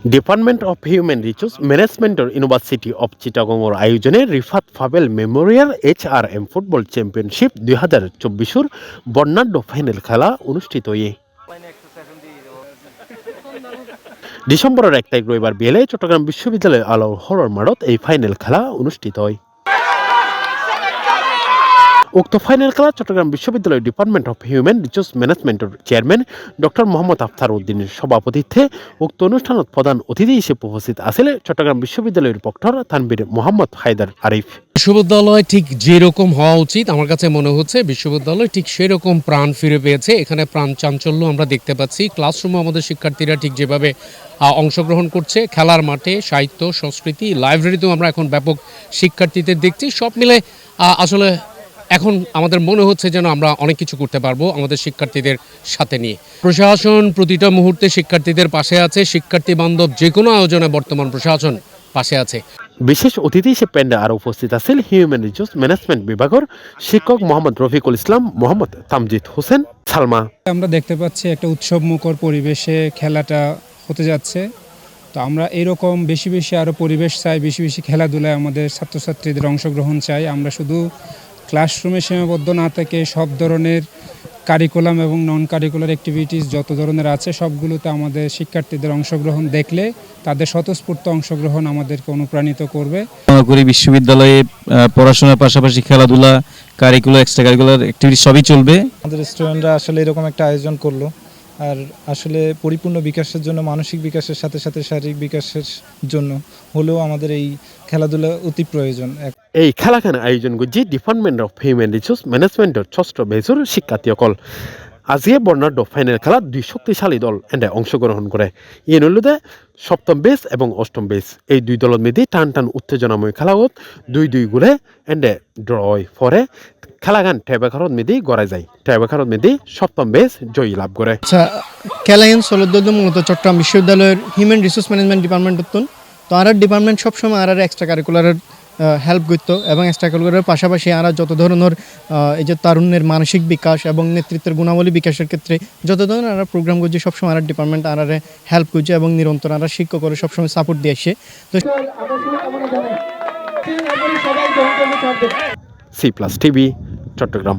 Department of human resource ম্যানেজমেন্টের university of চিটাগংয়ের আয়োজনে Rifat Fabel memorial HRM football championship 2024 বর্ণাঢ্য ফাইনাল খেলা অনুষ্ঠিত হয়ে ডিসেম্বরের 1 তারিখ রবিবার বিকেলে চট্টগ্রাম বিশ্ববিদ্যালয়ের আলো হরর মাঠত এই ফাইনাল খেলা অনুষ্ঠিত হয়। উক্ত ফাইনাল খেলা চট্টগ্রাম বিশ্ববিদ্যালয় ডিপার্টমেন্ট অফ হিউম্যান রিসোর্স ম্যানেজমেন্টের চেয়ারম্যান ডক্টর মোহাম্মদ আফতার উদ্দিনের সভাপতিত্বে উক্ত অনুষ্ঠানত প্রধান অতিথি হিসেবে উপস্থিত আছিলেন চট্টগ্রাম বিশ্ববিদ্যালয়ের প্রক্টর তানভীর মোহাম্মদ হায়দার আরিফ। বিশ্ববিদ্যালয় ঠিক যেরকম হওয়া উচিত আমার কাছে মনে হচ্ছে বিশ্ববিদ্যালয় ঠিক সেরকম প্রাণ ফিরে পেয়েছে। এখানে প্রাণ চাঞ্চল্য আমরা দেখতে পাচ্ছি। ক্লাসরুমে আমাদের শিক্ষার্থীরা ঠিক যেভাবে অংশগ্রহণ করছে, খেলার মাঠে, সাহিত্য, সংস্কৃতি, লাইব্রেরিতেও আমরা এখন ব্যাপক শিক্ষার্থীদের দেখছি। সব মিলে আসলে এখন আমাদের মনে হচ্ছে যেন আমরা অনেক কিছু করতে পারবো আমাদের শিক্ষার্থীদের সাথে নিয়ে। প্রশাসন প্রতিটা মুহূর্তে শিক্ষার্থীদের পাশে আছে। শিক্ষার্থী বান্ধব যে কোনো আয়োজনে বর্তমান প্রশাসন পাশে আছে। বিশেষ অতিথি হিসেবে প্যান্ডে আরও উপস্থিত আছেন হিউম্যান রিসোর্স ম্যানেজমেন্ট বিভাগের শিক্ষক মোহাম্মদ রফিকুল ইসলাম, মোহাম্মদ তামজিদ হোসেন সালমা। আমরা দেখতে পাচ্ছি একটা উৎসবমুখর পরিবেশে খেলাটা হতে যাচ্ছে। তো আমরা এরকম বেশি বেশি আরও পরিবেশ চাই, বেশি বেশি খেলাধুলায় আমাদের ছাত্রছাত্রীদের অংশগ্রহণ চাই। আমরা শুধু ক্লাসরুমে সীমাবদ্ধ না থেকে সব ধরনের কারিকুলাম এবং নন কারিকুলার অ্যাক্টিভিটিস যত ধরনের আছে সবগুলোতে আমাদের শিক্ষার্থীদের অংশগ্রহণ দেখলে তাদের স্বতঃস্ফূর্ত অংশগ্রহণ আমাদেরকে অনুপ্রাণিত করবে। করি বিশ্ববিদ্যালয়ে পড়াশোনার পাশাপাশি খেলাধুলা, কারিকুলার, এক্সট্রা কারিকুলার অ্যাক্টিভিটি সবই চলবে। আমাদের স্টুডেন্টরা আসলে এরকম একটা আয়োজন করলো, আর আসলে পরিপূর্ণ বিকাশের জন্য, মানসিক বিকাশের সাথে সাথে শারীরিক বিকাশের জন্য হলেও আমাদের এই খেলাধুলা অতি প্রয়োজন। এই খেলাখানে আয়োজন করছে ডিপার্টমেন্ট অফ হিউম্যান রিসোর্স ম্যানেজমেন্টের ষষ্ঠ বেজুর শিক্ষার্থীসকল। আজিয়ে বর্ণাঢ্য ফাইনাল খেলা দুই শক্তিশালী দল এনে অংশগ্রহণ করে। ইয়ে নলুদে সপ্তম বেস এবং অষ্টম বেস এই দুই দলের মধ্যে টান টান উত্তেজনাময় খেলাগত 2-2 গোলে এন্ডে ড্র হয়। পরে খেলাগান টাইব্রেকারত মেদি গড়াই যায়। টাইব্রেকারত মেদি সপ্তম বেস জয়ী লাভ করে। আচ্ছা, খেলায়ন সলদ্দ মূলত চট্টগ্রাম বিশ্ববিদ্যালয়ের হিউম্যান রিসোর্স ম্যানেজমেন্ট ডিপার্টমেন্ট তো আর ডিপার্টমেন্ট সবসময় আর এক্সট্রা কারিকুলারের হেল্প করতো এবং এক্সট্রা কারিকুলারের পাশাপাশি আর যত ধরনের এই যে তারুণ্যের মানসিক বিকাশ এবং নেতৃত্বের গুণাবলী বিকাশের ক্ষেত্রে যত ধরনের আর প্রোগ্রাম করছে সবসময় আর ডিপার্টমেন্ট আর হেল্প করছে এবং নিরন্তর আর শিক্ষক করে সবসময় সাপোর্ট দিয়ে আসছে। তো C+ TV চট্টগ্রাম।